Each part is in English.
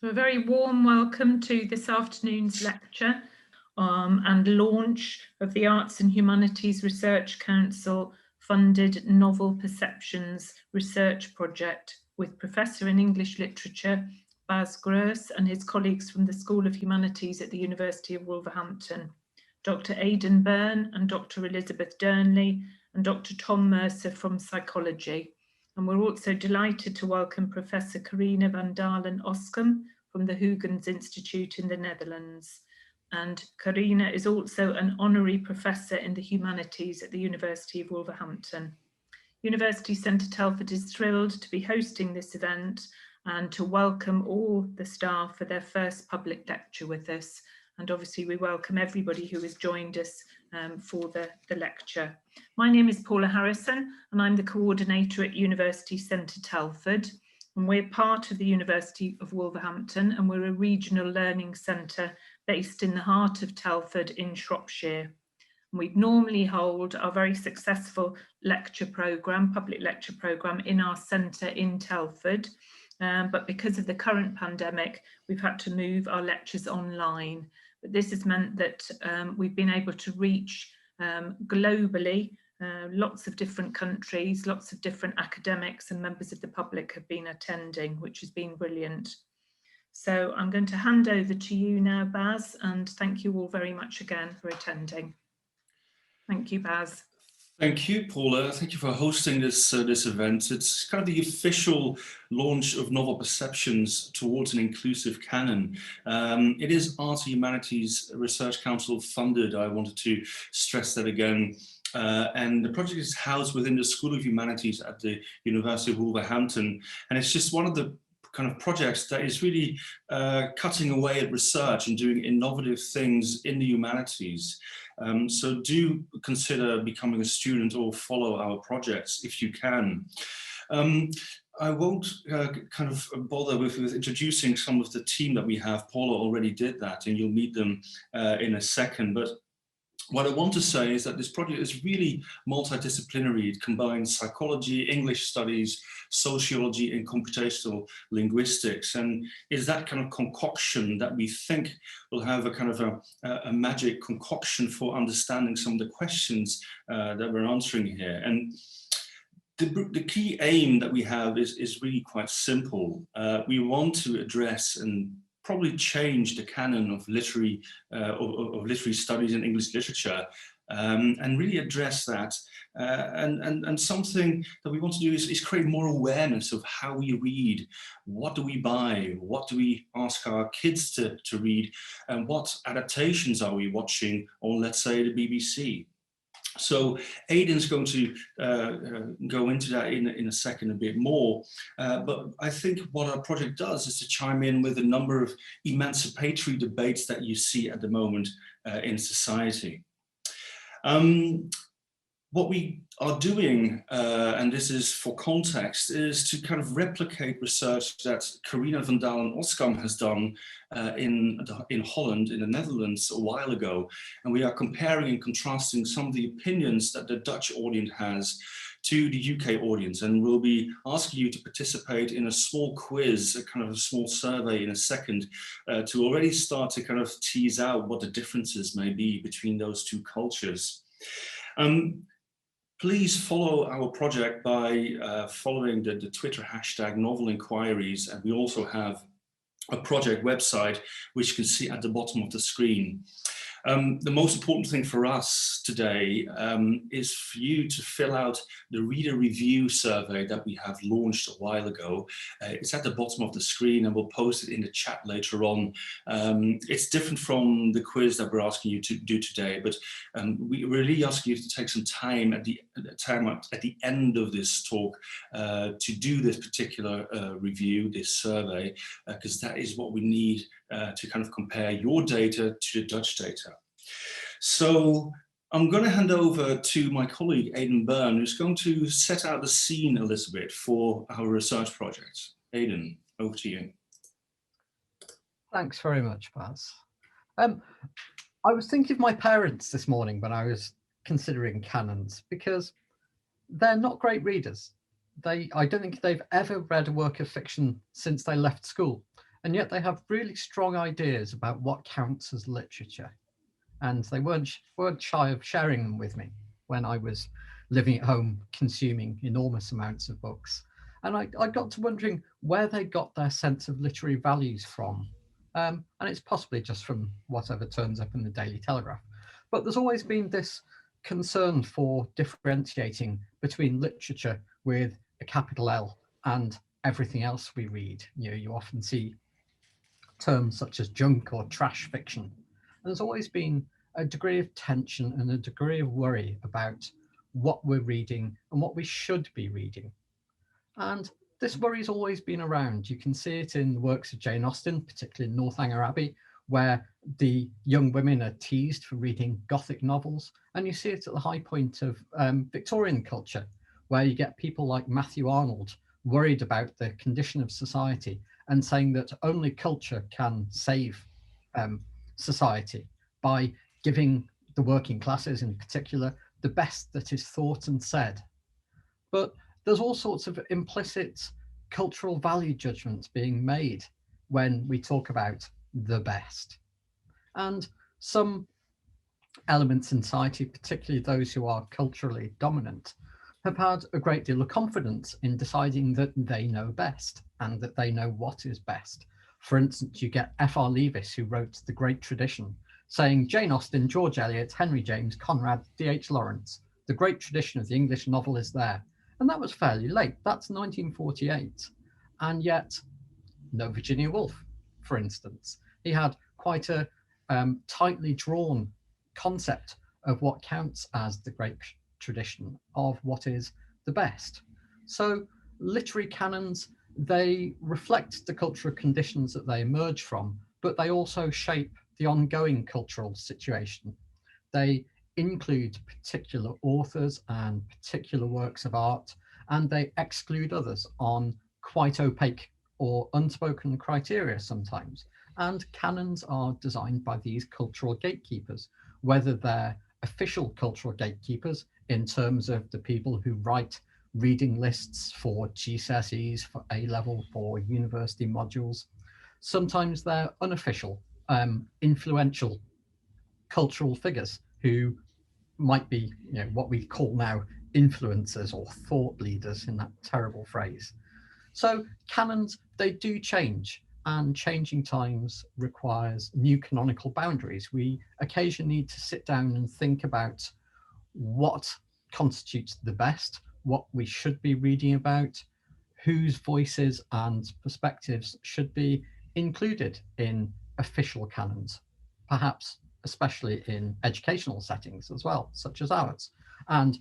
So a very warm welcome to this afternoon's lecture and launch of the Arts and Humanities Research Council funded Novel Perceptions research project with Professor in English Literature Baz Gross and his colleagues from the School of Humanities at the University of Wolverhampton, Dr. Aidan Byrne and Dr. Elizabeth Durnley and Dr. Tom Mercer from Psychology. And we're also delighted to welcome Professor Carina van Dalen-Oskam from the Huygens Institute in the Netherlands. And Carina is also an honorary professor in the humanities at the University of Wolverhampton. University Centre Telford is thrilled to be hosting this event and to welcome all the staff for their first public lecture with us. And obviously we welcome everybody who has joined us for the lecture. My name is Paula Harrison and I'm the coordinator at University Centre Telford. And we're part of the University of Wolverhampton and we're a regional learning centre based in the heart of Telford in Shropshire. And we normally hold our very successful lecture programme, public lecture programme in our centre in Telford. But because of the current pandemic, we've had to move our lectures online. But this has meant that we've been able to reach globally lots of different countries, lots of different academics and members of the public have been attending, which has been brilliant. So I'm going to hand over to you now, Baz, and thank you all very much again for attending. Thank you, Baz. Thank you, Paula. Thank you for hosting this event. It's kind of the official launch of Novel Perceptions towards an inclusive canon. It is Arts and Humanities Research Council funded. I wanted to stress that again. And the project is housed within the School of Humanities at the University of Wolverhampton. And it's just one of the kind of projects that is really cutting away at research and doing innovative things in the humanities. So do consider becoming a student or follow our projects if you can. I won't kind of bother with introducing some of the team that we have. Paula already did that and you'll meet them in a second. But what I want to say is that this project is really multidisciplinary. It combines psychology, English studies, sociology, and computational linguistics, and is that kind of concoction that we think will have a kind of a magic concoction for understanding some of the questions that we're answering here. And the key aim that we have is really quite simple. We want to address and probably change the canon of literary studies in English literature and really address that. And something that we want to do is create more awareness of how we read, what do we buy, what do we ask our kids to read, and what adaptations are we watching on, let's say, the BBC. So Aidan's going to go into that in a second a bit more, but I think what our project does is to chime in with a number of emancipatory debates that you see at the moment in society. What we are doing, and this is for context, is to kind of replicate research that Carina van Dalen-Oskam has done in Holland, in the Netherlands, a while ago. And we are comparing and contrasting some of the opinions that the Dutch audience has to the UK audience. And we'll be asking you to participate in a small quiz, a kind of a small survey in a second, to already start to kind of tease out what the differences may be between those two cultures. Please follow our project by following the Twitter hashtag Novel Inquiries, and we also have a project website which you can see at the bottom of the screen. The most important thing for us today is for you to fill out the reader review survey that we have launched a while ago. It's at the bottom of the screen and we'll post it in the chat later on. It's different from the quiz that we're asking you to do today, but we really ask you to take some time at the end of this talk to do this particular review, this survey, because that is what we need to kind of compare your data to the Dutch data. So I'm going to hand over to my colleague Aidan Byrne, who's going to set out the scene a little bit for our research project. Aidan, over to you. Thanks very much, Baz. I was thinking of my parents this morning when I was considering canons, because they're not great readers. I don't think they've ever read a work of fiction since they left school. and yet they have really strong ideas about what counts as literature. And they weren't shy of sharing them with me when I was living at home, consuming enormous amounts of books. And I got to wondering where they got their sense of literary values from. And it's possibly just from whatever turns up in the Daily Telegraph. But there's always been this concern for differentiating between literature with a capital L and everything else we read. You know, you often see terms such as junk or trash fiction. And there's always been a degree of tension and a degree of worry about what we're reading and what we should be reading. And this worry's always been around. You can see it in the works of Jane Austen, particularly in Northanger Abbey, where the young women are teased for reading Gothic novels. And you see it at the high point of Victorian culture, where you get people like Matthew Arnold worried about the condition of society and saying that only culture can save society by giving the working classes in particular the best that is thought and said. But there's all sorts of implicit cultural value judgments being made when we talk about the best. And some elements in society, particularly those who are culturally dominant, have had a great deal of confidence in deciding that they know best and that they know what is best. For instance, you get F.R. Leavis, who wrote The Great Tradition, saying Jane Austen, George Eliot, Henry James, Conrad, D.H. Lawrence, the great tradition of the English novel is there. And that was fairly late. That's 1948. And yet, no Virginia Woolf, for instance. He had quite a tightly drawn concept of what counts as the great tradition, of what is the best. So literary canons, they reflect the cultural conditions that they emerge from, but they also shape the ongoing cultural situation. They include particular authors and particular works of art, and they exclude others on quite opaque or unspoken criteria sometimes. And canons are designed by these cultural gatekeepers, whether they're official cultural gatekeepers in terms of the people who write reading lists for GCSEs, for A-level, for university modules. Sometimes they're unofficial, influential cultural figures who might be, you know, what we call now influencers or thought leaders, in that terrible phrase. So canons, they do change, and changing times requires new canonical boundaries. We occasionally need to sit down and think about what constitutes the best, what we should be reading about, whose voices and perspectives should be included in official canons, perhaps especially in educational settings as well, such as ours. And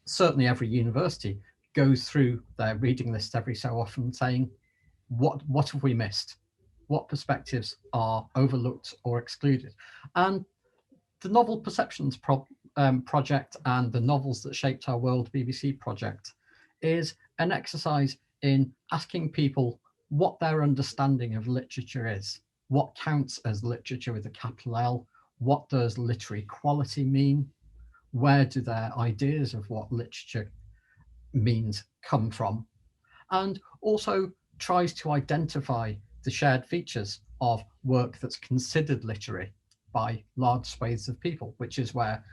certainly every university goes through their reading list every so often saying, what have we missed? What perspectives are overlooked or excluded? And the Novel Perceptions project and the Novels That Shaped Our World BBC project is an exercise in asking people what their understanding of literature is, what counts as literature with a capital L, what does literary quality mean, where do their ideas of what literature means come from, and also tries to identify the shared features of work that's considered literary by large swathes of people, which is where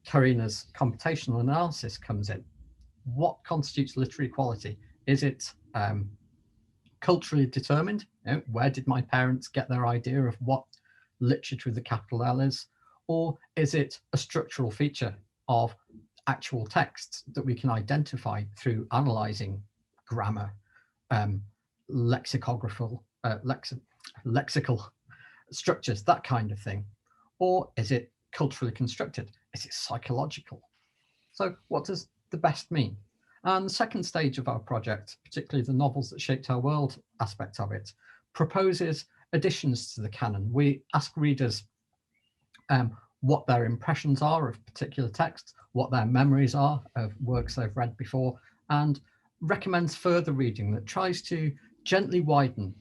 Karina's computational analysis comes in. What constitutes literary quality? Is it culturally determined? You know, where did my parents get their idea of what literature with the capital L is? Or is it a structural feature of actual texts that we can identify through analysing grammar, lexical structures, that kind of thing? Or is it culturally constructed? Is it psychological? So what does the best mean? And the second stage of our project, particularly the Novels That Shaped Our World aspect of it, proposes additions to the canon. We ask readers what their impressions are of particular texts, what their memories are of works they've read before, and recommends further reading that tries to gently widen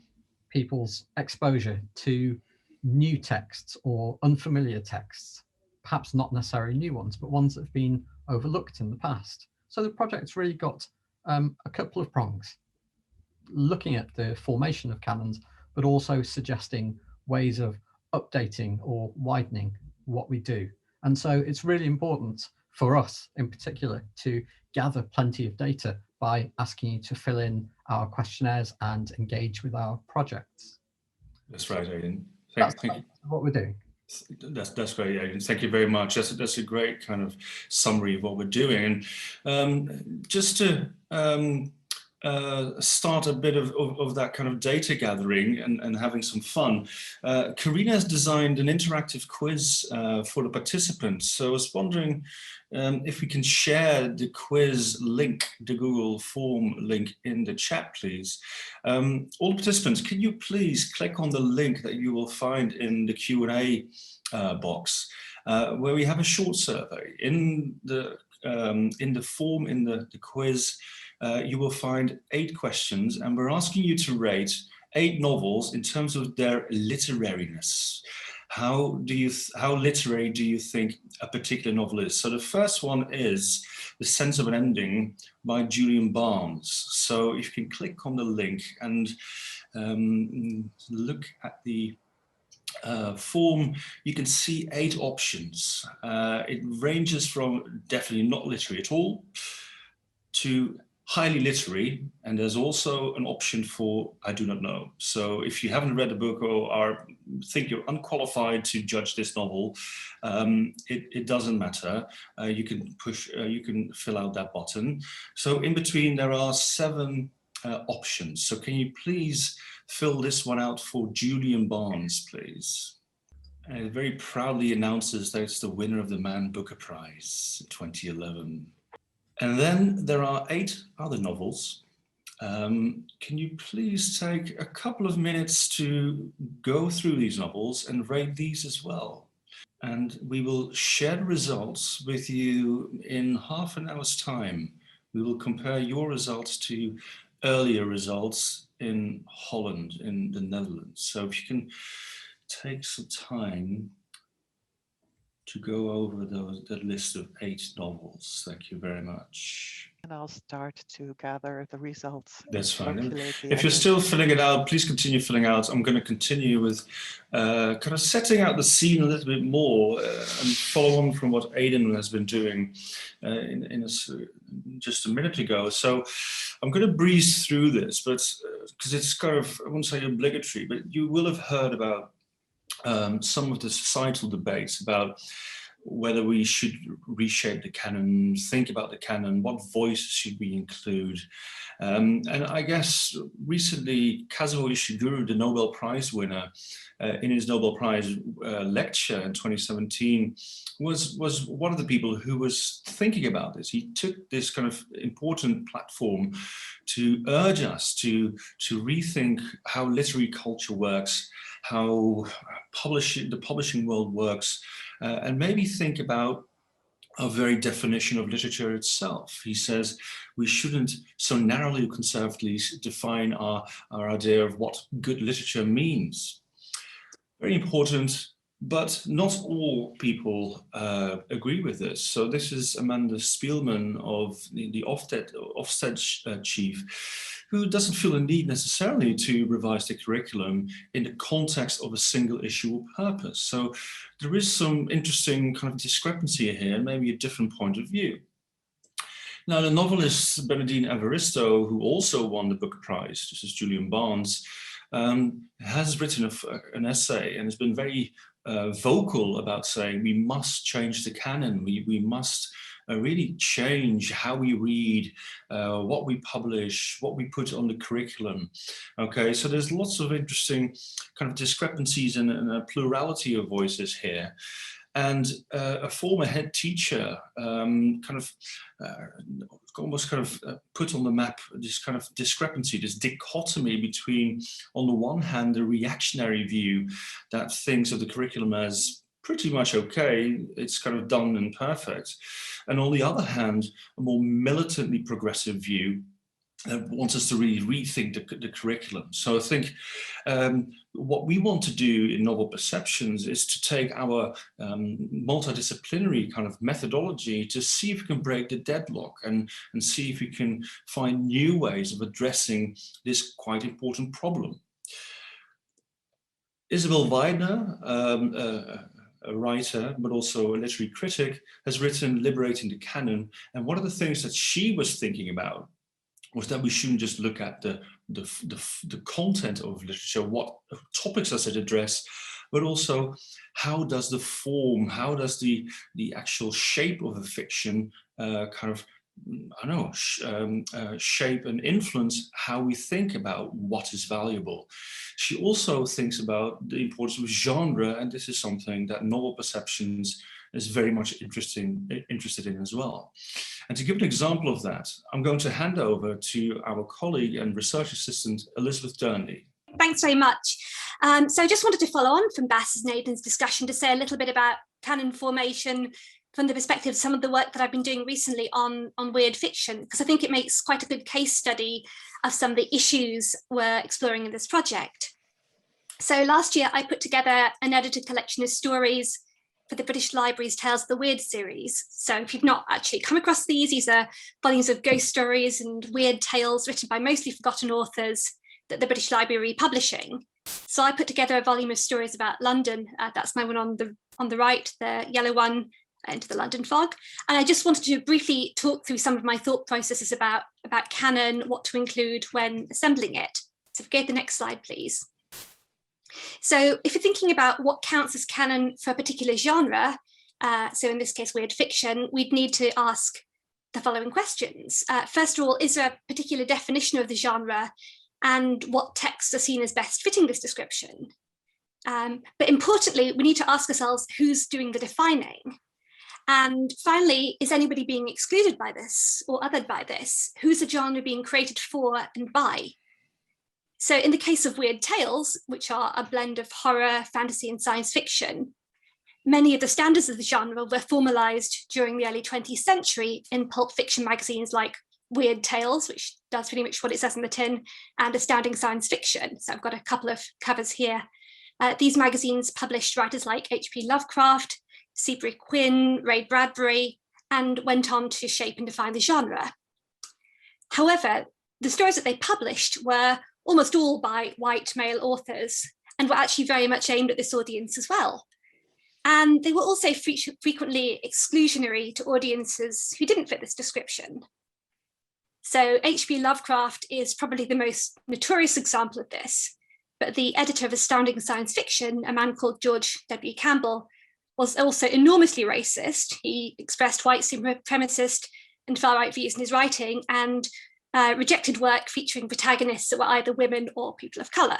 people's exposure to new texts or unfamiliar texts, perhaps not necessarily new ones, but ones that have been overlooked in the past. So the project's really got a couple of prongs, looking at the formation of canons, but also suggesting ways of updating or widening what we do. And so it's really important for us in particular to gather plenty of data by asking you to fill in our questionnaires and engage with our projects. That's right, Aidan. That's Thank you. what we're doing. That's great, Aidan. Thank you very much. That's a great kind of summary of what we're doing. And just to start a bit of that kind of data gathering and having some fun, Karina has designed an interactive quiz for the participants. So I was wondering if we can share the quiz link, the Google form link in the chat, please. All participants, can you please click on the link that you will find in the Q&A box, where we have a short survey. In the form, in the quiz, you will find 8 questions, and we're asking you to rate 8 novels in terms of their literariness. How literary do you think a particular novel is? So the first one is The Sense of an Ending by Julian Barnes. So if you can click on the link and look at the form, you can see 8 options. It ranges from definitely not literary at all to highly literary, and there's also an option for I do not know. So if you haven't read the book or think you're unqualified to judge this novel, it doesn't matter. You can fill out that button. So in between there are 7 options. So can you please fill this one out for Julian Barnes, please? And it very proudly announces that it's the winner of the Man Booker Prize in 2011. And then there are 8 other novels. Can you please take a couple of minutes to go through these novels and rate these as well? And we will share the results with you in half an hour's time. We will compare your results to earlier results in Holland, in the Netherlands. So if you can take some time to go over that list of 8 novels. Thank you very much. And I'll start to gather the results. That's fine. Calculate the If you're average. still filling it out, please continue filling out. I'm going to continue with kind of setting out the scene a little bit more and follow on from what Aidan has been doing just a minute ago. So I'm going to breeze through this, but because it's kind of, I won't say obligatory, but you will have heard about some of the societal debates about whether we should reshape the canon, think about the canon, what voices should we include. And I guess recently Kazuo Ishiguro, the Nobel Prize winner, in his Nobel Prize lecture in 2017, was one of the people who was thinking about this. He took this kind of important platform to urge us to rethink how literary culture works, how the publishing world works, and maybe think about our very definition of literature itself. He says we shouldn't so narrowly or conservatively define our idea of what good literature means. Very important, but not all people agree with this. So this is Amandaspielman of the Ofsted chief, who doesn't feel a need necessarily to revise the curriculum in the context of a single issue or purpose. So there is some interesting kind of discrepancy here, and maybe a different point of view. Now, the novelist Bernardine Evaristo, who also won the Booker Prize, this is Julian Barnes, has written an essay and has been very vocal about saying we must change the canon, we must really change how we read, what we publish, what we put on the curriculum. Okay, so there's lots of interesting kind of discrepancies and a plurality of voices here. And a former head teacher almost put on the map this kind of discrepancy, this dichotomy between, on the one hand, the reactionary view that thinks of the curriculum as pretty much okay, it's kind of done and perfect, and on the other hand, a more militantly progressive view that wants us to really rethink the curriculum. So I think what we want to do in Novel Perceptions is to take our multidisciplinary kind of methodology to see if we can break the deadlock and see if we can find new ways of addressing this quite important problem. Isabel Allende, a writer, but also a literary critic, has written Liberating the Canon. And one of the things that she was thinking about was that we shouldn't just look at the content of literature, what topics does it address, but also how does the form, how does the actual shape of a fiction kind of, I don't know, shape and influence how we think about what is valuable. She also thinks about the importance of genre, and this is something that Novel Perceptions is very much interested in as well. And to give an example of that, I'm going to hand over to our colleague and research assistant, Elizabeth Durnley. Thanks very much. So I just wanted to follow on from Bass's and Aidan's discussion to say a little bit about canon formation from the perspective of some of the work that I've been doing recently on weird fiction, because I think it makes quite a good case study of some of the issues we're exploring in this project. So last year, I put together an edited collection of stories for the British Library's Tales of the Weird series. So if you've not actually come across these are volumes of ghost stories and weird tales written by mostly forgotten authors that the British Library are republishing. So I put together a volume of stories about London. That's my one on the right, the yellow one, Into the London Fog. And I just wanted to briefly talk through some of my thought processes about canon, what to include when assembling it. So if we go to the next slide, please. So if you're thinking about what counts as canon for a particular genre, so in this case, weird fiction, we'd need to ask the following questions. First of all, is there a particular definition of the genre and what texts are seen as best fitting this description? But importantly, we need to ask ourselves who's doing the defining. And finally, is anybody being excluded by this or othered by this? Who's the genre being created for and by? So in the case of weird tales, which are a blend of horror, fantasy, and science fiction, many of the standards of the genre were formalized during the early 20th century in pulp fiction magazines like Weird Tales, which does pretty much what it says in the tin, and Astounding Science Fiction. So I've got a couple of covers here. These magazines published writers like H.P. Lovecraft, Seabury Quinn, Ray Bradbury, and went on to shape and define the genre. However, the stories that they published were almost all by white male authors and were actually very much aimed at this audience as well. And they were also frequently exclusionary to audiences who didn't fit this description. So H.P. Lovecraft is probably the most notorious example of this, but the editor of Astounding Science Fiction, a man called George W. Campbell, was also enormously racist. He expressed white supremacist and far-right views in his writing and rejected work featuring protagonists that were either women or people of colour.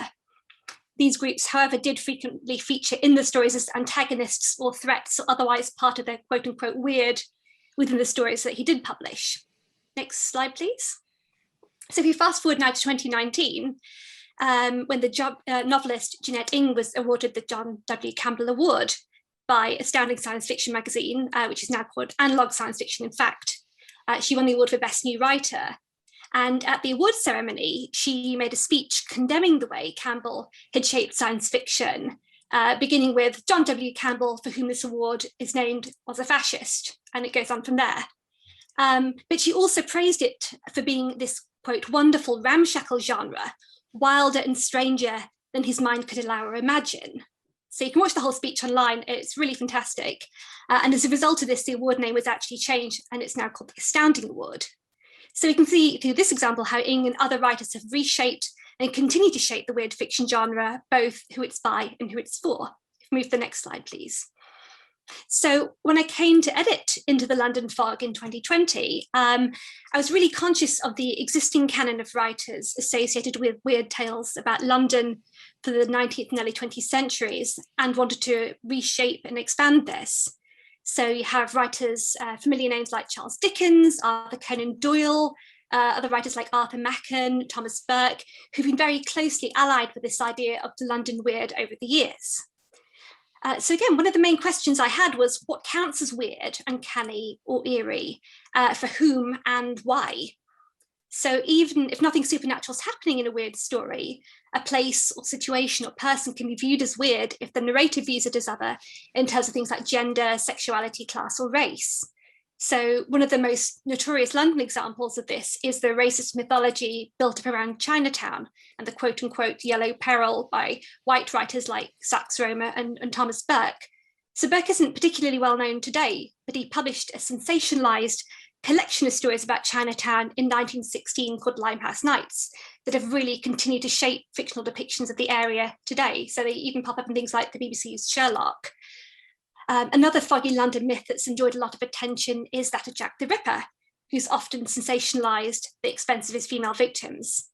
These groups, however, did frequently feature in the stories as antagonists or threats or otherwise part of their quote-unquote weird within the stories that he did publish. Next slide, please. So if you fast forward now to 2019, when the novelist Jeanette Ng was awarded the John W. Campbell Award by Astounding Science Fiction magazine, which is now called Analog Science Fiction, in fact, she won the award for Best New Writer. And at the awards ceremony, she made a speech condemning the way Campbell had shaped science fiction, beginning with John W. Campbell, for whom this award is named, was a fascist, and it goes on from there. But she also praised it for being this, quote, wonderful ramshackle genre, wilder and stranger than his mind could allow or imagine. So you can watch the whole speech online, it's really fantastic. And as a result of this, the award name was actually changed and it's now called the Astounding Award. So we can see through this example how Ng and other writers have reshaped and continue to shape the weird fiction genre, both who it's by and who it's for. Move to the next slide, please. So when I came to edit Into the London Fog in 2020, I was really conscious of the existing canon of writers associated with weird tales about London for the 19th and early 20th centuries and wanted to reshape and expand this. So you have writers, familiar names like Charles Dickens, Arthur Conan Doyle, other writers like Arthur Machen, Thomas Burke, who've been very closely allied with this idea of the London weird over the years. So again, one of the main questions I had was what counts as weird, uncanny, or eerie, for whom and why? So even if nothing supernatural is happening in a weird story, a place or situation or person can be viewed as weird if the narrator views it as other in terms of things like gender, sexuality, class, or race. So one of the most notorious London examples of this is the racist mythology built up around Chinatown and the quote unquote yellow peril by white writers like Sax Rohmer and Thomas Burke. So Burke isn't particularly well known today, but he published a sensationalized collection of stories about Chinatown in 1916 called Limehouse Nights that have really continued to shape fictional depictions of the area today. So they even pop up in things like the BBC's Sherlock. Another foggy London myth that's enjoyed a lot of attention is that of Jack the Ripper, who's often sensationalized at the expense of his female victims.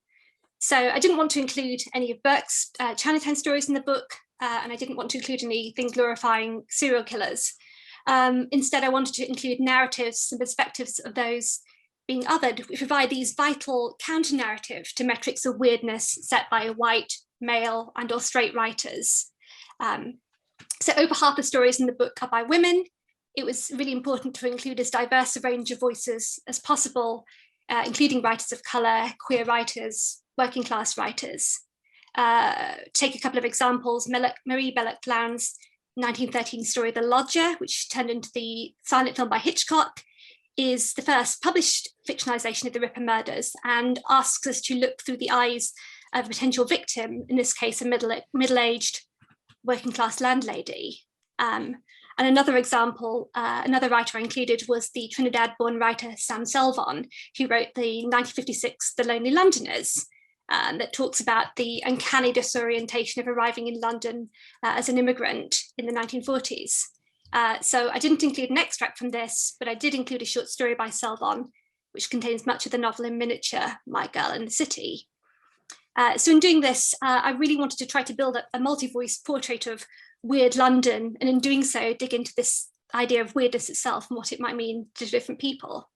So I didn't want to include any of Burke's Chinatown stories in the book, and I didn't want to include anything glorifying serial killers. Instead, I wanted to include narratives and perspectives of those being othered, which provide these vital counter-narrative to metrics of weirdness set by white, male, and or straight writers. So over half the stories in the book are by women. It was really important to include as diverse a range of voices as possible, including writers of colour, queer writers, working class writers. Take a couple of examples, Marie Belloc-Floun's 1913 story, The Lodger, which turned into the silent film by Hitchcock, is the first published fictionalization of the Ripper murders and asks us to look through the eyes of a potential victim, in this case, a middle-aged working class landlady. And another example, another writer I included was the Trinidad-born writer Sam Selvon, who wrote the 1956 The Lonely Londoners, that talks about the uncanny disorientation of arriving in London as an immigrant in the 1940s. So I didn't include an extract from this, but I did include a short story by Selvon, which contains much of the novel in miniature, My Girl in the City. So in doing this, I really wanted to try to build a multi-voice portrait of weird London, and in doing so, dig into this idea of weirdness itself and what it might mean to different people.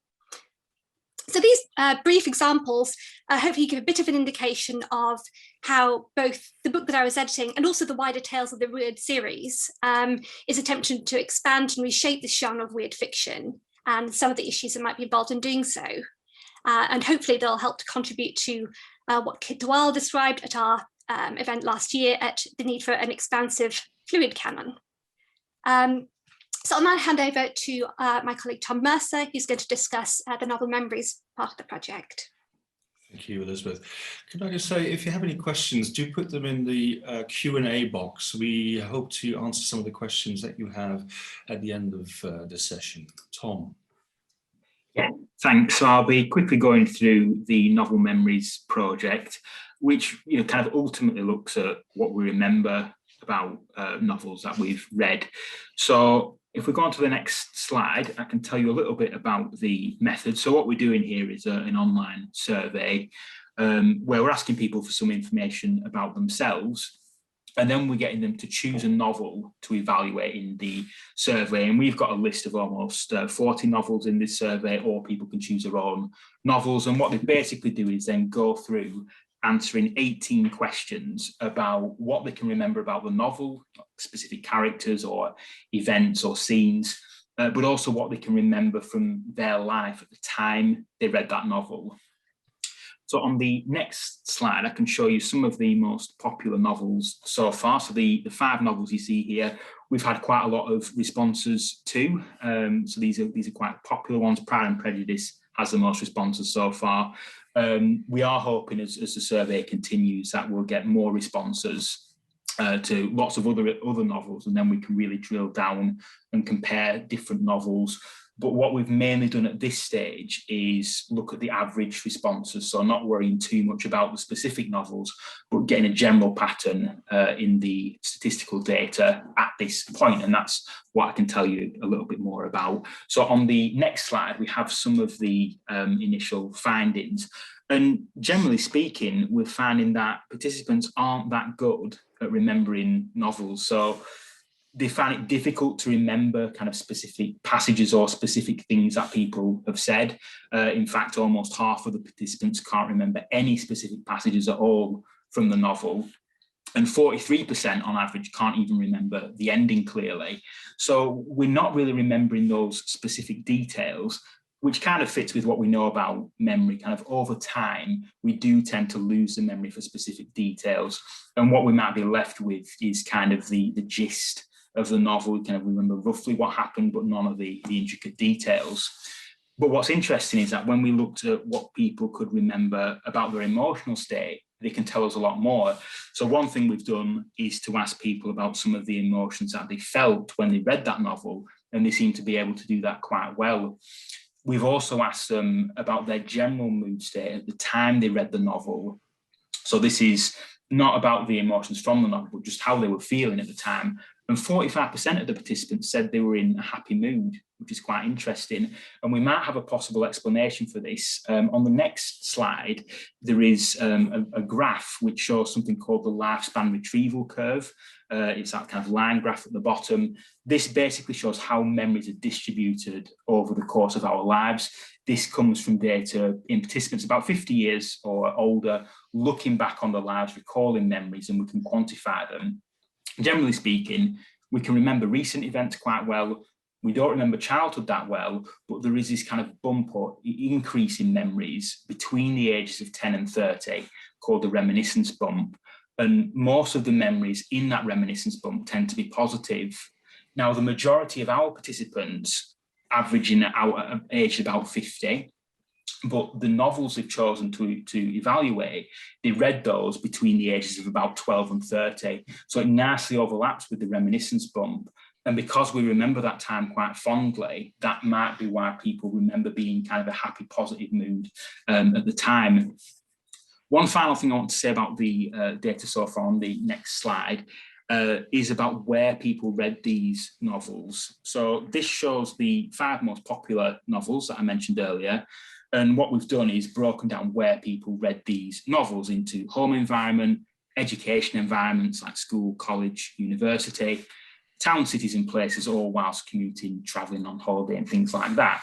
So these brief examples hopefully give a bit of an indication of how both the book that I was editing and also the wider Tales of the Weird series is attempting to expand and reshape this genre of weird fiction and some of the issues that might be involved in doing so. And hopefully they'll help to contribute to what Kit Dwell described at our event last year at the need for an expansive fluid canon. So I'll now hand over to my colleague Tom Mercer, who's going to discuss the novel Memories part of the project. Thank you, Elizabeth. Can I just say, if you have any questions, do put them in the Q&A box. We hope to answer some of the questions that you have at the end of the session. Tom. Yeah, thanks. So I'll be quickly going through the Novel Memories project, which kind of ultimately looks at what we remember about novels that we've read. So if we go on to the next slide, I can tell you a little bit about the method. So what we're doing here is an online survey where we're asking people for some information about themselves, and then we're getting them to choose a novel to evaluate in the survey. And we've got a list of almost 40 novels in this survey, or people can choose their own novels. And what they basically do is then go through answering 18 questions about what they can remember about the novel, specific characters or events or scenes, but also what they can remember from their life at the time they read that novel. So on the next slide, I can show you some of the most popular novels so far. So the 5 novels you see here, we've had quite a lot of responses to. So these are quite popular ones. Pride and Prejudice has the most responses so far. We are hoping as the survey continues that we'll get more responses to lots of other novels, and then we can really drill down and compare different novels. But what we've mainly done at this stage is look at the average responses, so not worrying too much about the specific novels, but getting a general pattern in the statistical data at this point, and that's what I can tell you a little bit more about. So on the next slide, we have some of the initial findings. And generally speaking, we're finding that participants aren't that good at remembering novels. So they find it difficult to remember kind of specific passages or specific things that people have said. In fact, almost half of the participants can't remember any specific passages at all from the novel. And 43% on average can't even remember the ending clearly. So we're not really remembering those specific details, which kind of fits with what we know about memory. Kind of over time, we do tend to lose the memory for specific details. And what we might be left with is kind of the gist of the novel. Kind of remember roughly what happened, but none of the intricate details. But what's interesting is that when we looked at what people could remember about their emotional state, they can tell us a lot more. So one thing we've done is to ask people about some of the emotions that they felt when they read that novel, and they seem to be able to do that quite well. We've also asked them about their general mood state at the time they read the novel. So this is not about the emotions from the novel, but just how they were feeling at the time. And 45% of the participants said they were in a happy mood, which is quite interesting. And we might have a possible explanation for this. On the next slide, there is a graph which shows something called the lifespan retrieval curve. It's that kind of line graph at the bottom. This basically shows how memories are distributed over the course of our lives. This comes from data in participants about 50 years or older, looking back on their lives, recalling memories, and we can quantify them. Generally speaking, we can remember recent events quite well. We don't remember childhood that well, but there is this kind of bump or increase in memories between the ages of 10 and 30 called the reminiscence bump. And most of the memories in that reminiscence bump tend to be positive. Now, the majority of our participants averaging out at age about 50, but the novels they've chosen to evaluate, they read those between the ages of about 12 and 30. So it nicely overlaps with the reminiscence bump. And because we remember that time quite fondly, that might be why people remember being kind of a happy, positive mood at the time. One final thing I want to say about the data so far on the next slide is about where people read these novels. So this shows the 5 most popular novels that I mentioned earlier. And what we've done is broken down where people read these novels into home environment, education environments like school, college, university, town, cities and places, all whilst commuting, travelling on holiday and things like that.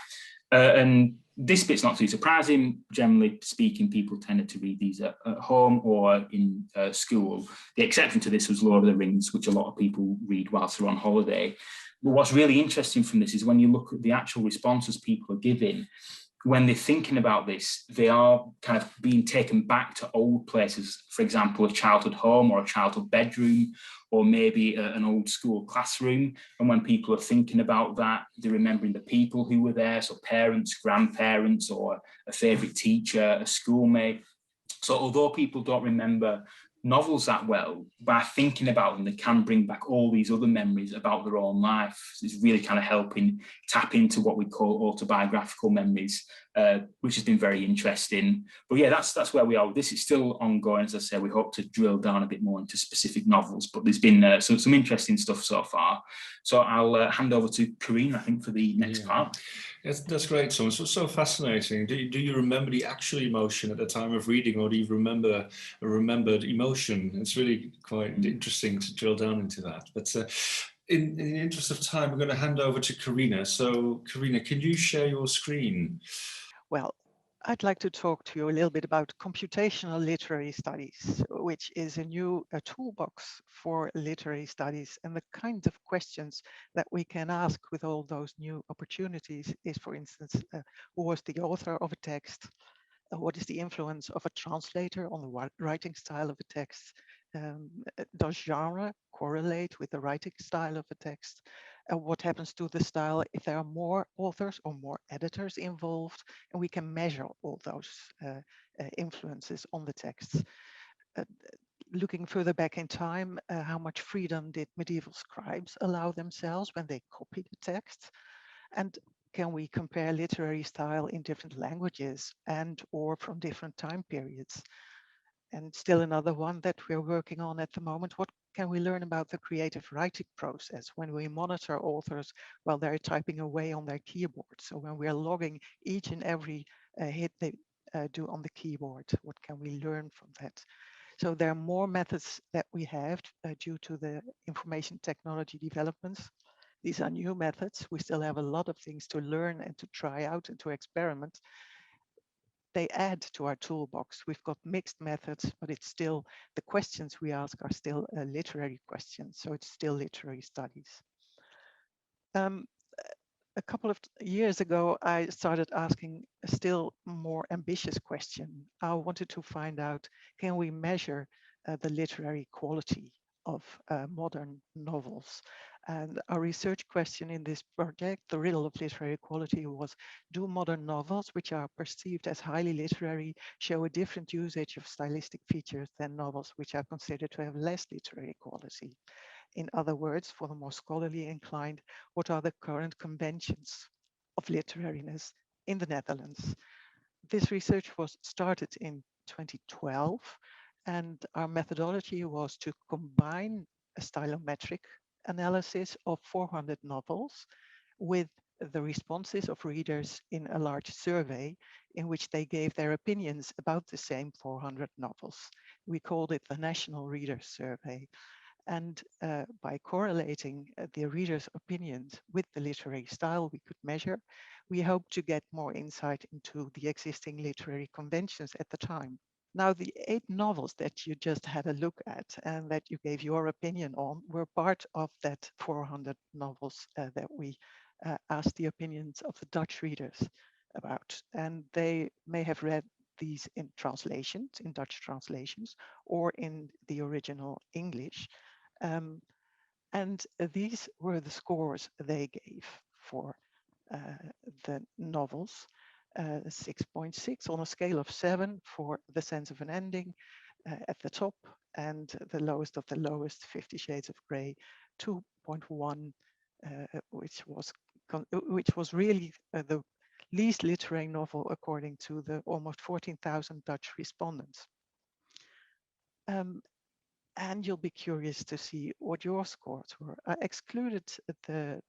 And this bit's not too surprising. Generally speaking, people tended to read these at home or in school. The exception to this was Lord of the Rings, which a lot of people read whilst they're on holiday. But what's really interesting from this is when you look at the actual responses people are giving, when they're thinking about this, they are kind of being taken back to old places, for example, a childhood home or a childhood bedroom, or maybe an old school classroom. And when people are thinking about that, they're remembering the people who were there, so parents, grandparents, or a favourite teacher, a schoolmate. So although people don't remember novels that well, by thinking about them, they can bring back all these other memories about their own life. So it's really kind of helping tap into what we call autobiographical memories, which has been very interesting. But yeah, that's where we are. This is still ongoing. As I say, we hope to drill down a bit more into specific novels, but there's been some interesting stuff so far. So I'll hand over to Karina, I think, for the next part. Yes, that's great, Tom. It's so fascinating. Do you remember the actual emotion at the time of reading, or do you remember a remembered emotion? It's really quite interesting to drill down into that. But in the interest of time, we're going to hand over to Karina. So, Karina, can you share your screen? Well, I'd like to talk to you a little bit about computational literary studies, which is a new toolbox for literary studies. And the kinds of questions that we can ask with all those new opportunities is, for instance, who was the author of a text? What is the influence of a translator on the writing style of a text? Does genre correlate with the writing style of a text? What happens to the style if there are more authors or more editors involved? And we can measure all those influences on the texts. Looking further back in time, how much freedom did medieval scribes allow themselves when they copied the text? And can we compare literary style in different languages and or from different time periods? And still another one that we're working on at the moment, what can we learn about the creative writing process when we monitor authors while they're typing away on their keyboard? So when we're logging each and every hit they do on the keyboard, what can we learn from that? So there are more methods that we have due to the information technology developments. These are new methods. We still have a lot of things to learn and to try out and to experiment. They add to our toolbox. We've got mixed methods, but it's still, the questions we ask are still literary questions. So it's still literary studies. A couple of years ago, I started asking a still more ambitious question. I wanted to find out, can we measure the literary quality of modern novels? And our research question in this project, the riddle of literary quality, was: do modern novels, which are perceived as highly literary, show a different usage of stylistic features than novels which are considered to have less literary quality? In other words, for the more scholarly inclined, what are the current conventions of literariness in the Netherlands? This research was started in 2012, and our methodology was to combine a stylometric analysis of 400 novels with the responses of readers in a large survey in which they gave their opinions about the same 400 novels. We called it the National Readers Survey. And by correlating the readers' opinions with the literary style we could measure, we hope to get more insight into the existing literary conventions at the time. Now, the 8 novels that you just had a look at and that you gave your opinion on were part of that 400 novels that we asked the opinions of the Dutch readers about. And they may have read these in translations, in Dutch translations, or in the original English. And these were the scores they gave for the novels. 6.6 on a scale of 7 for The Sense of an Ending at the top, and the lowest of the lowest, 50 Shades of Grey, 2.1, which was really the least literary novel according to the almost 14,000 Dutch respondents. And you'll be curious to see what your scores were. I excluded the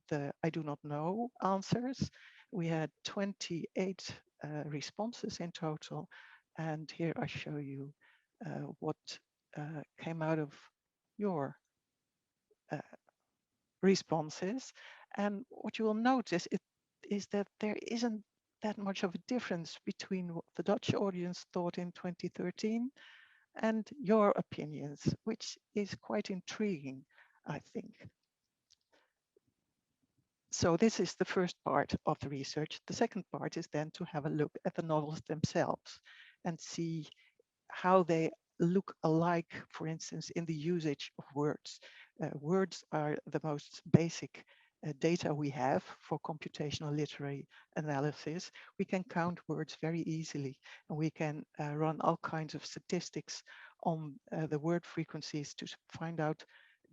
I do not know answers. We had 28 responses in total. And here I show you what came out of your responses. And what you will notice is that there isn't that much of a difference between what the Dutch audience thought in 2013 and your opinions, which is quite intriguing, I think. So this is the first part of the research. The second part is then to have a look at the novels themselves and see how they look alike, for instance, in the usage of words. Words are the most basic data we have for computational literary analysis. We can count words very easily, and we can run all kinds of statistics on the word frequencies to find out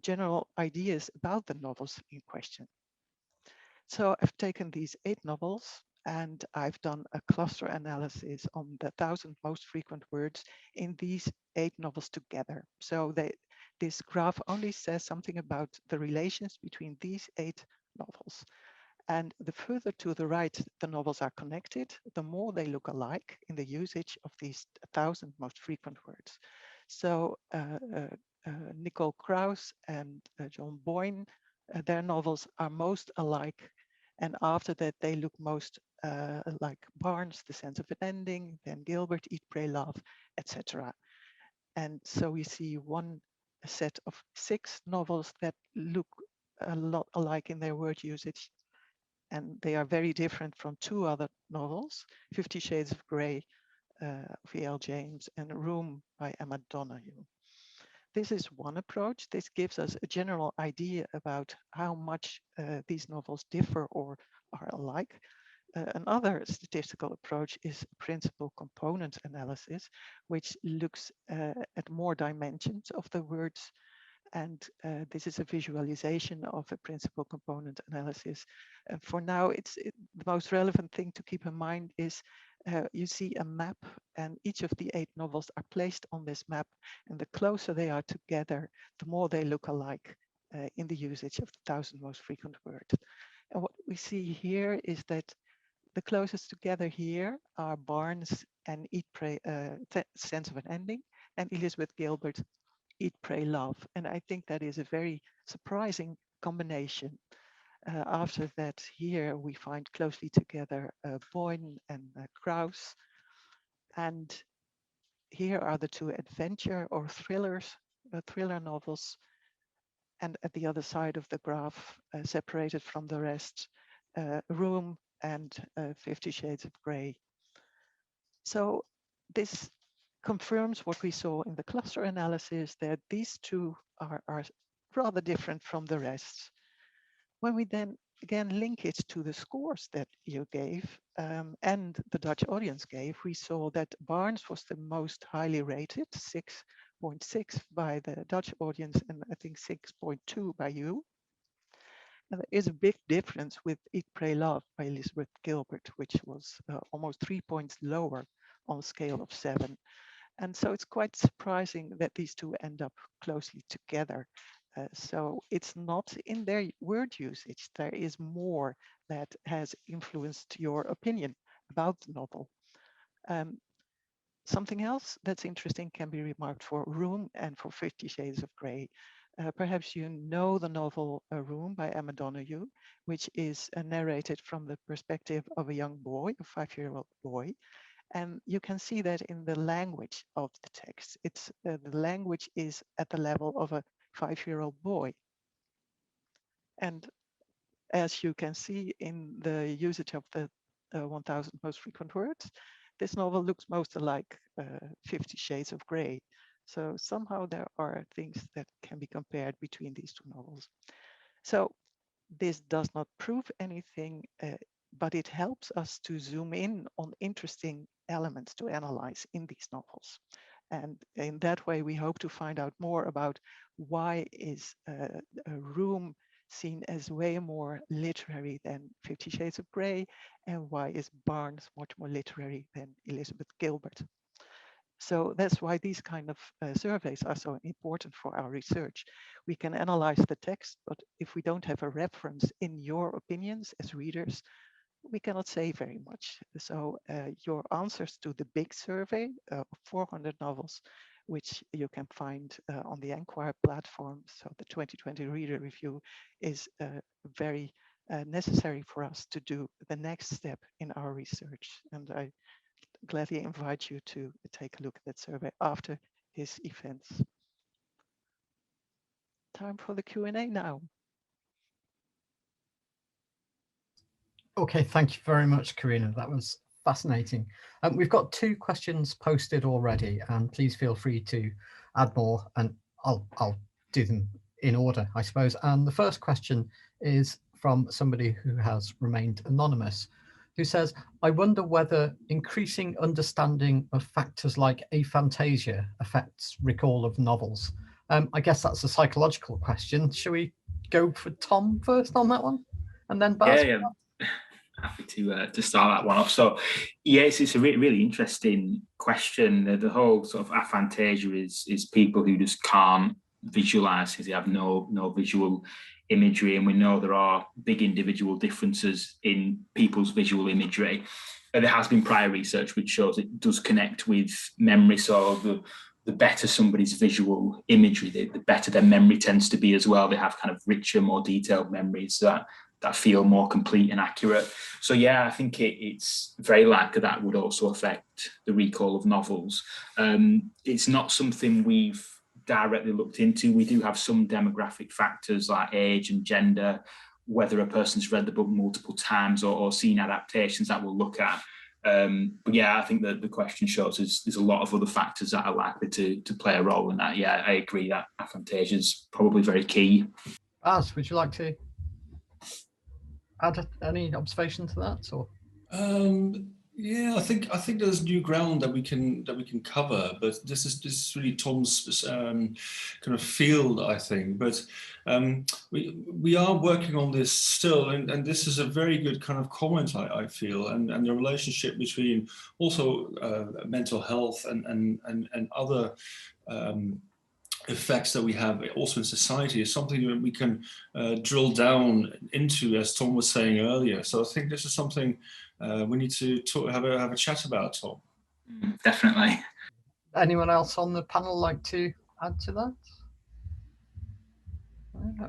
general ideas about the novels in question. So I've taken these 8 novels and I've done a cluster analysis on the 1,000 most frequent words in these 8 novels together. So this graph only says something about the relations between these 8 novels. And the further to the right the novels are connected, the more they look alike in the usage of these 1,000 most frequent words. So Nicole Krauss and John Boyne, their novels are most alike. And after that, they look most like Barnes, The Sense of an Ending, then Gilbert, Eat, Pray, Love, etc. And so we see one set of 6 novels that look a lot alike in their word usage. And they are very different from 2 other novels, 50 Shades of Grey of E.L. James and Room by Emma Donoghue. This is one approach. This gives us a general idea about how much these novels differ or are alike. Another statistical approach is principal component analysis, which looks at more dimensions of the words. And this is a visualization of a principal component analysis. And for now, the most relevant thing to keep in mind is you see a map, and each of the 8 novels are placed on this map. And the closer they are together, the more they look alike in the usage of the 1,000 most frequent words. And what we see here is that the closest together here are Barnes and Eat, Pray, Sense of an Ending, and Elizabeth Gilbert, Eat, Pray, Love. And I think that is a very surprising combination. After that, here we find closely together Boyne and Krauss. And here are the 2 adventure or thriller novels. And at the other side of the graph, separated from the rest, Room and 50 Shades of Grey. So this confirms what we saw in the cluster analysis, that these 2 are rather different from the rest. When we then again link it to the scores that you gave and the Dutch audience gave, we saw that Barnes was the most highly rated, 6.6 by the Dutch audience and I think 6.2 by you. And there is a big difference with Eat, Pray, Love by Elizabeth Gilbert, which was almost 3 points lower on a scale of 7. And so it's quite surprising that these two end up closely together. So it's not in their word usage. There is more that has influenced your opinion about the novel. Something else that's interesting can be remarked for Room and for 50 Shades of Grey. Perhaps you know the novel Room by Amandaspielman, which is narrated from the perspective of a young boy, a 5-year-old boy. And you can see that in the language of the text. It's the language is at the level of a 5-year-old boy. And as you can see in the usage of the 1000 most frequent words, this novel looks most like 50 Shades of Grey. So somehow there are things that can be compared between these two novels. So this does not prove anything, but it helps us to zoom in on interesting elements to analyze in these novels. And in that way, we hope to find out more about why is a Room seen as way more literary than 50 Shades of Grey, and why is Barnes much more literary than Elizabeth Gilbert. So that's why these kind of surveys are so important for our research. We can analyze the text, but if we don't have a reference in your opinions as readers, we cannot say very much. So your answers to the big survey of 400 novels, which you can find on the Enquire platform, so the 2020 Reader Review, is very necessary for us to do the next step in our research. And I gladly invite you to take a look at that survey after this event. Time for the Q&A now. Okay, thank you very much, Karina. That was fascinating. We've got 2 questions posted already, and please feel free to add more, and I'll do them in order, I suppose. And the first question is from somebody who has remained anonymous, who says, I wonder whether increasing understanding of factors like aphantasia affects recall of novels. I guess that's a psychological question. Shall we go for Tom first on that one? And then Baz? Yeah. Happy to start that one off. So, yes, it's a really interesting question. The whole sort of aphantasia is people who just can't visualize because they have no visual imagery, and we know there are big individual differences in people's visual imagery. And there has been prior research which shows it does connect with memory. So the better somebody's visual imagery, the better their memory tends to be as well. They have kind of richer, more detailed memories that feel more complete and accurate. So yeah, I think it's very likely that would also affect the recall of novels. It's not something we've directly looked into. We do have some demographic factors like age and gender, whether a person's read the book multiple times or seen adaptations that we'll look at. But yeah, I think that the question shows there's a lot of other factors that are likely to play a role in that. Yeah, I agree that aphantasia is probably very key. Baz, would you like to add any observation to that, or? Yeah, I think there's new ground that we can cover, but this is really Tom's kind of field, I think. But we are working on this still, and this is a very good kind of comment, I feel, and the relationship between also mental health and other effects that we have also in society is something that we can drill down into, as Tom was saying earlier. So I think this is something we need to have a chat about, Tom. Definitely. Anyone else on the panel like to add to that?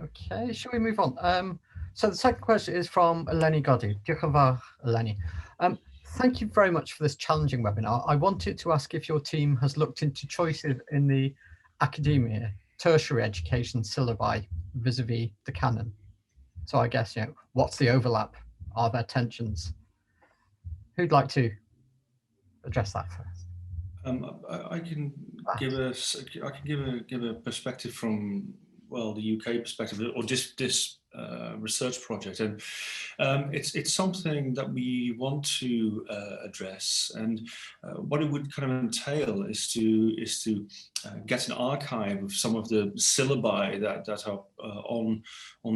Okay, shall we move on? So the second question is from Eleni Godi. Eleni. Thank you very much for this challenging webinar. I wanted to ask if your team has looked into choices in the academia, tertiary education syllabi vis-a-vis the canon. So I guess, what's the overlap? Are there tensions? Who'd like to address that first? I can give a perspective from, well, the UK perspective, or just this research project, and it's something that we want to address. And what it would kind of entail is to get an archive of some of the syllabi that are on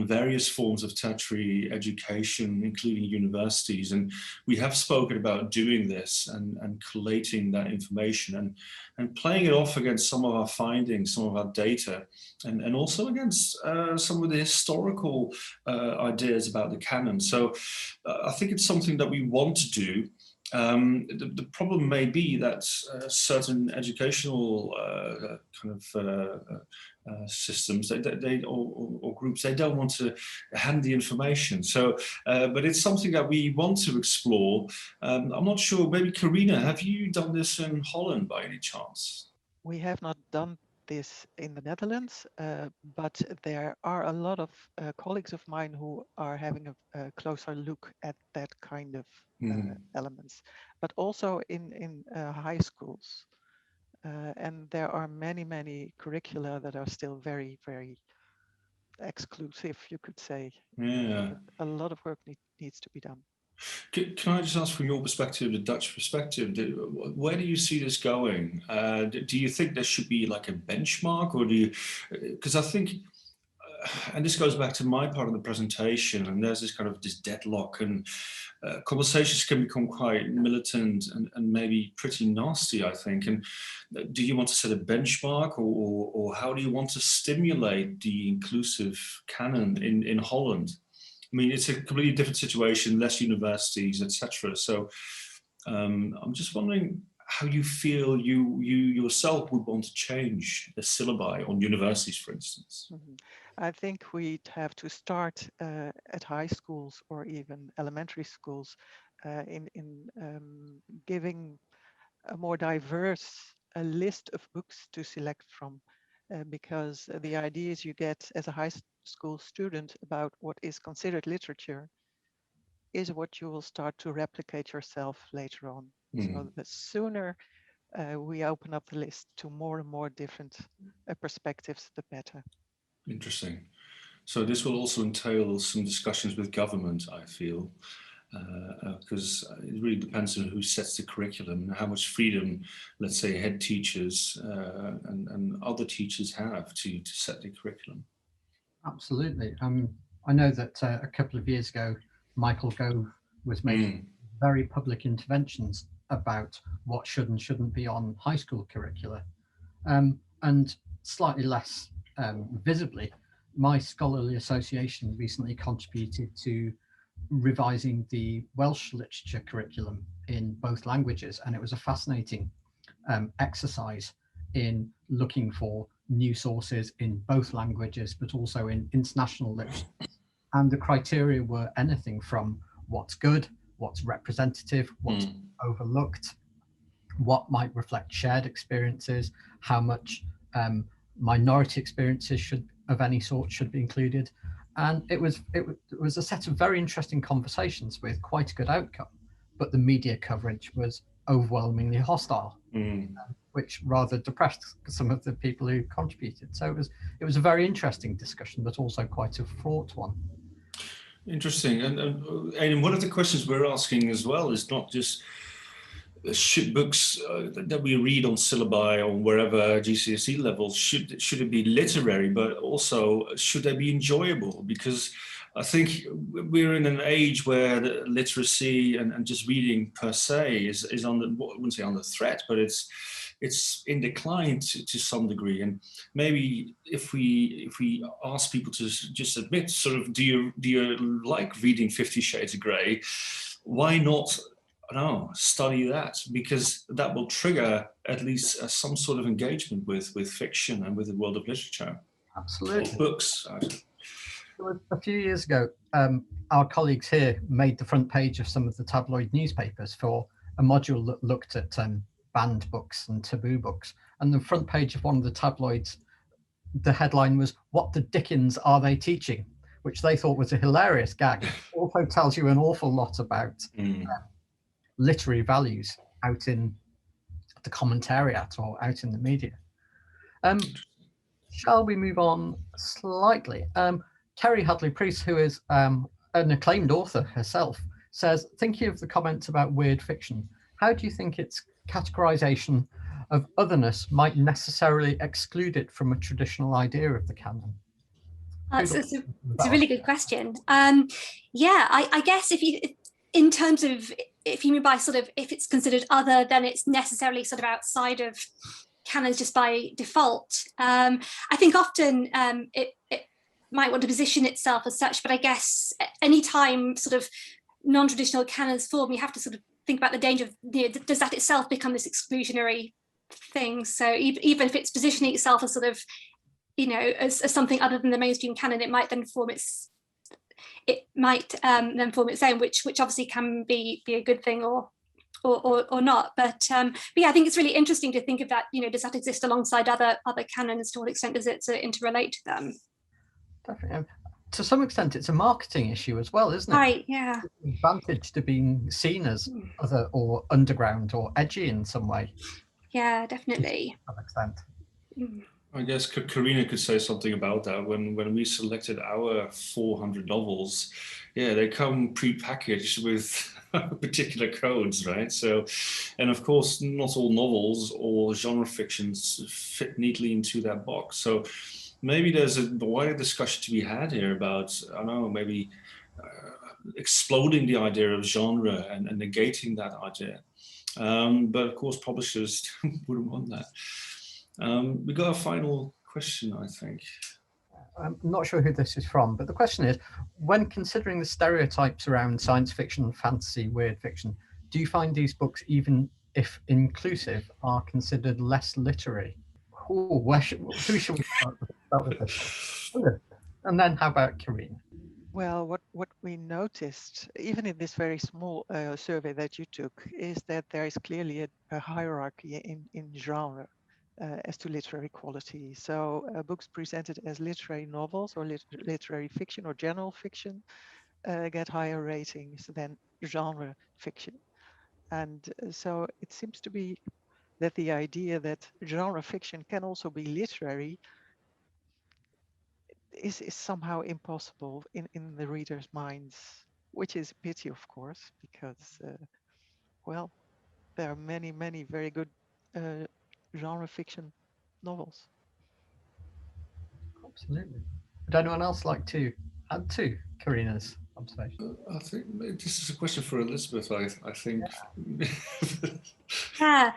various forms of tertiary education, including universities. And we have spoken about doing this and collating that information and playing it off against some of our findings, some of our data, and also against some of the historical ideas about the canon. So I think it's something that we want to do. The problem may be that certain educational systems or groups, they don't want to hand the information. So, but it's something that we want to explore. I'm not sure, maybe Karina, have you done this in Holland by any chance? We have not done this in the Netherlands, but there are a lot of colleagues of mine who are having a closer look at that kind of elements, but also in high schools. And there are many curricula that are still very exclusive, you could say. Yeah. A lot of work needs to be done. Can I just ask, from your perspective, the Dutch perspective, where do you see this going? Do you think there should be like a benchmark, or do you, because I think, and this goes back to my part of the presentation, and there's this deadlock, and conversations can become quite militant and maybe pretty nasty, I think. And do you want to set a benchmark, or how do you want to stimulate the inclusive canon in Holland? I mean, it's a completely different situation, less universities, etc. So I'm just wondering how you feel you yourself would want to change the syllabi on universities, for instance. I think we'd have to start at high schools or even elementary schools in giving a more diverse list of books to select from. Because the ideas you get as a high school student about what is considered literature is what you will start to replicate yourself later on. So the sooner we open up the list to more and more different perspectives, the better. Interesting. So this will also entail some discussions with government, I feel, because it really depends on who sets the curriculum and how much freedom, let's say, head teachers and other teachers have to set the curriculum. Absolutely. I know that a couple of years ago, Michael Gove was making very public interventions about what should and shouldn't be on high school curricula. And slightly less visibly, my scholarly association recently contributed to revising the Welsh literature curriculum in both languages, and it was a fascinating exercise in looking for new sources in both languages, but also in international literature. And the criteria were anything from what's good, what's representative, what's overlooked, what might reflect shared experiences, how much minority experiences of any sort should be included. And it was a set of very interesting conversations with quite a good outcome, but the media coverage was overwhelmingly hostile, which rather depressed some of the people who contributed. So it was a very interesting discussion, but also quite a fraught one. Interesting. And one of the questions we're asking as well is not just should books that we read on syllabi or wherever GCSE levels, should it be literary, but also should they be enjoyable? Because I think we're in an age where the literacy and just reading per se is on the, I wouldn't say on the threat, but it's in decline to some degree. And maybe if we ask people to just admit, sort of, do you like reading 50 Shades of Grey? Why not, I don't know, study that? Because that will trigger at least some sort of engagement with fiction and with the world of literature. Absolutely. Or books. A few years ago, our colleagues here made the front page of some of the tabloid newspapers for a module that looked at banned books and taboo books. And the front page of one of the tabloids, the headline was, "What the Dickens are they teaching?" which they thought was a hilarious gag. It also tells you an awful lot about literary values out in the commentariat or out in the media. Shall we move on slightly? Kerry Hadley-Priest, who is an acclaimed author herself, says, thinking of the comments about weird fiction, how do you think its categorization of otherness might necessarily exclude it from a traditional idea of the canon? It's a really good question. Yeah, I guess in terms of, if you mean by sort of, if it's considered other, then it's necessarily sort of outside of canons just by default. I think often it might want to position itself as such, but I guess any time sort of non-traditional canons form, you have to sort of think about the danger of, does that itself become this exclusionary thing? So even if it's positioning itself as sort of, as something other than the mainstream canon, it might then form its own, which obviously can be a good thing or not. But yeah, I think it's really interesting to think of that. Does that exist alongside other canons? To what extent does it interrelate to them? Definitely. To some extent, it's a marketing issue as well, isn't it? Right. Yeah. Advantage to being seen as other or underground or edgy in some way. Yeah, definitely. To some extent. I guess Karina could say something about that. When we selected our 400 novels, yeah, they come pre-packaged with particular codes, right? So, and of course, not all novels or genre fictions fit neatly into that box. So maybe there's a wider discussion to be had here about, I don't know, maybe exploding the idea of genre and negating that idea. But of course, publishers wouldn't want that. We got a final question, I think. I'm not sure who this is from, but the question is, when considering the stereotypes around science fiction, fantasy, weird fiction, do you find these books, even if inclusive, are considered less literary? Ooh, who should we start with this? And then how about Karina? Well, what we noticed, even in this very small survey that you took, is that there is clearly a hierarchy in genre as to literary quality. So books presented as literary novels or literary fiction or general fiction get higher ratings than genre fiction. And so it seems to be that the idea that genre fiction can also be literary is somehow impossible in the reader's minds, which is a pity, of course, because, well, there are many, many very good genre fiction novels. Absolutely. Would anyone else like to add to Karina's observation? I think this is a question for Elizabeth, I think. Yeah.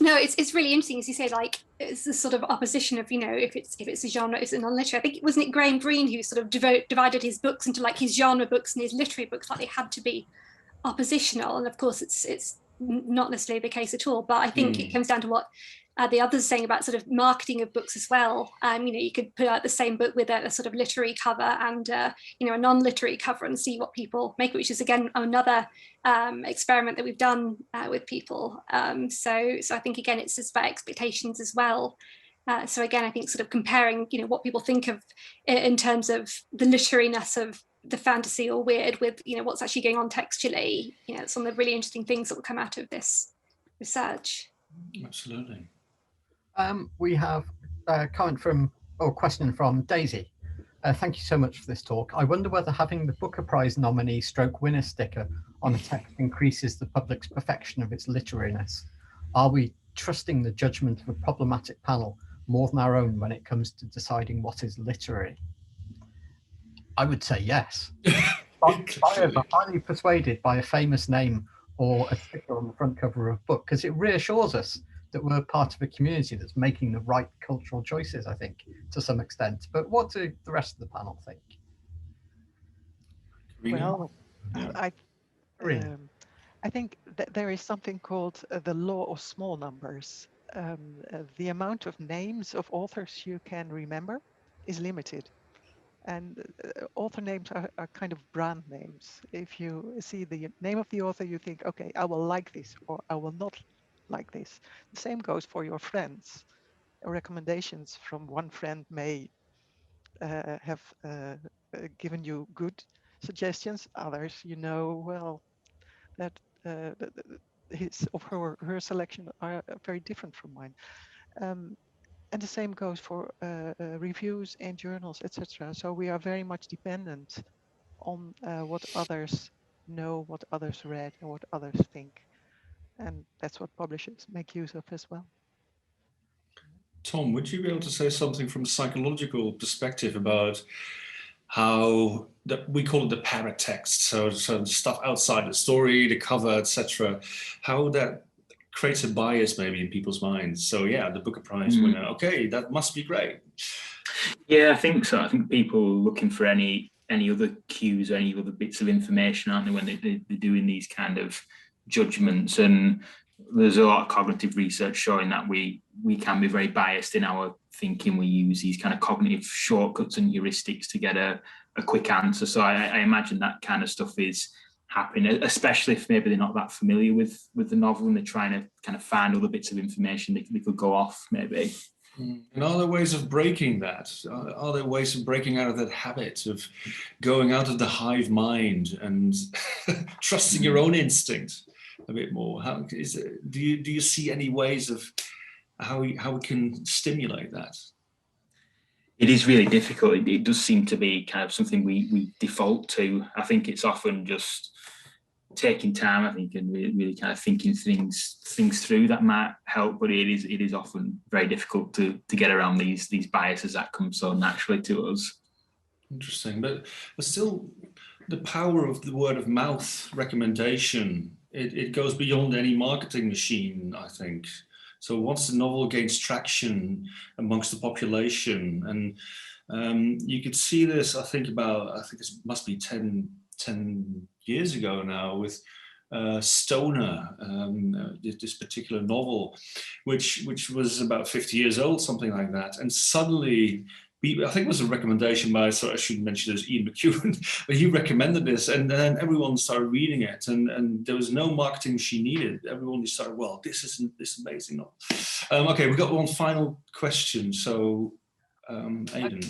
No, it's really interesting, as you say, like it's the sort of opposition of, if it's a genre, it's a non-literary. I think, wasn't it Graham Greene who sort of divided his books into like his genre books and his literary books, like they had to be oppositional. And of course it's not necessarily the case at all, but I think it comes down to what the others saying about sort of marketing of books as well. You could put out the same book with a sort of literary cover and a non-literary cover and see what people make, which is again another experiment that we've done with people. So I think again it's just about expectations as well. So again, I think sort of comparing what people think of in terms of the literariness of the fantasy or weird with what's actually going on textually. It's one of the really interesting things that will come out of this research. Absolutely. We have a comment question from Daisy. Thank you so much for this talk. I wonder whether having the Booker Prize nominee / winner sticker on a text increases the public's perfection of its literariness. Are we trusting the judgment of a problematic panel more than our own when it comes to deciding what is literary? I would say yes. I'm highly persuaded by a famous name or a sticker on the front cover of a book, because it reassures us that we're part of a community that's making the right cultural choices, I think, to some extent. But what do the rest of the panel think? Well, I think that there is something called the law of small numbers. The amount of names of authors you can remember is limited. And author names are kind of brand names. If you see the name of the author, you think, okay, I will like this or I will not like this. The same goes for your friends. Recommendations from one friend may have given you good suggestions. Others, well, that his or her selection are very different from mine. And the same goes for reviews in journals, etc. So we are very much dependent on what others know, what others read, and what others think. And that's what publishers make use of as well. Tom, would you be able to say something from a psychological perspective about how we call it the paratext, so stuff outside the story, the cover, etc., how that creates a bias maybe in people's minds? So yeah, the Booker Prize winner, okay, that must be great. Yeah, I think so. I think people are looking for any other cues or any other bits of information, aren't they, when they're doing these kind of judgments. And there's a lot of cognitive research showing that we can be very biased in our thinking. We use these kind of cognitive shortcuts and heuristics to get a quick answer. So I imagine that kind of stuff is happening, especially if maybe they're not that familiar with the novel and they're trying to kind of find other bits of information they could go off maybe. And are there ways of breaking that? Are there ways of breaking out of that habit of going out of the hive mind and trusting your own instinct a bit more? How is it, do you see any ways of how we can stimulate that? It is really difficult. It does seem to be kind of something we default to. I think it's often just taking time, I think, and really kind of thinking things through that might help, but it is often very difficult to get around these biases that come so naturally to us. Interesting, but still the power of the word of mouth recommendation, it goes beyond any marketing machine, I think. So once the novel gains traction amongst the population, and you could see this, I think it must be 10 years ago now with Stoner, this particular novel, which was about 50 years old, something like that. And suddenly, I think it was a recommendation by, so I shouldn't mention this, Ian McEwan, but he recommended this, and then everyone started reading it, and there was no marketing she needed. Everyone decided, well, this is amazing novel. Okay, we've got one final question. So, Aidan.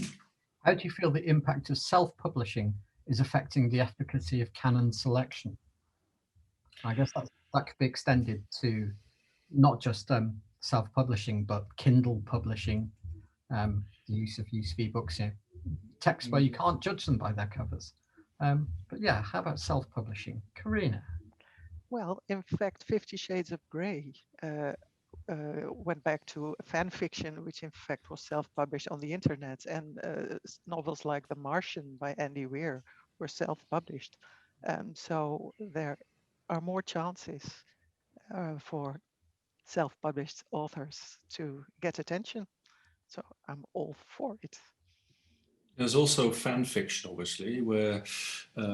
How do you feel the impact of self-publishing is affecting the efficacy of canon selection? I guess that could be extended to not just self-publishing, but Kindle publishing, the use of ebooks, text where you can't judge them by their covers. But yeah, how about self-publishing? Karina? Well, in fact, 50 Shades of Grey went back to fan fiction, which in fact was self-published on the internet, and novels like The Martian by Andy Weir were self-published. So there are more chances for self-published authors to get attention. So I'm all for it. There's also fan fiction, obviously, where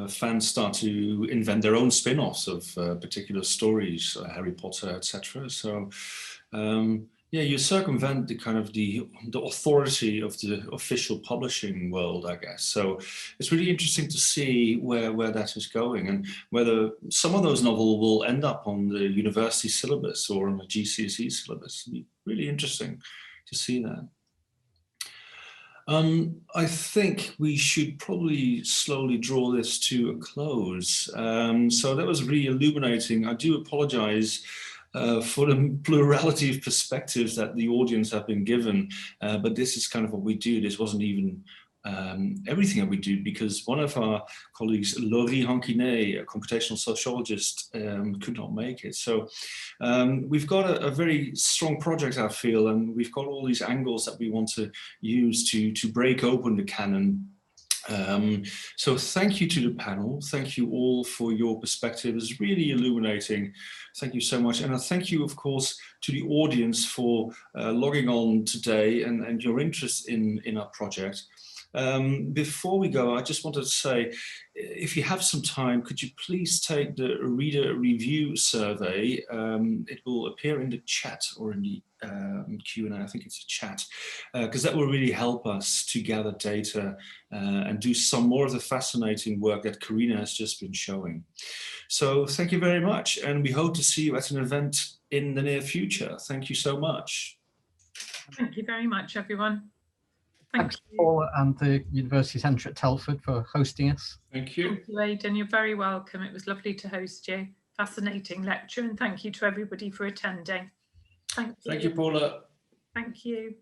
fans start to invent their own spin-offs of particular stories, Harry Potter, etc. So, yeah, you circumvent the kind of the authority of the official publishing world, I guess. So it's really interesting to see where that is going, and whether some of those novels will end up on the university syllabus or on the GCSE syllabus. It'll be really interesting to see that. I think we should probably slowly draw this to a close. So that was really illuminating. I do apologize for the plurality of perspectives that the audience have been given, but this is kind of what we do. This wasn't even everything that we do, because one of our colleagues, Laurie Hanquinet, a computational sociologist, could not make it. So we've got a very strong project, I feel, and we've got all these angles that we want to use to break open the canon. So thank you to the panel. Thank you all for your perspective. It's really illuminating. Thank you so much. And I thank you, of course, to the audience for logging on today and your interest in our project. Before we go, I just wanted to say, if you have some time, could you please take the reader review survey? It will appear in the chat or in the Q&A, I think it's a chat, because that will really help us to gather data and do some more of the fascinating work that Karina has just been showing. So thank you very much, and we hope to see you at an event in the near future. Thank you so much. Thank you very much, everyone. Thank you. Paul and the University Centre at Telford for hosting us. Thank you. Thank you, Aidan. You're very welcome. It was lovely to host you. Fascinating lecture, and thank you to everybody for attending. Thank you. Thank you, Paula. Thank you.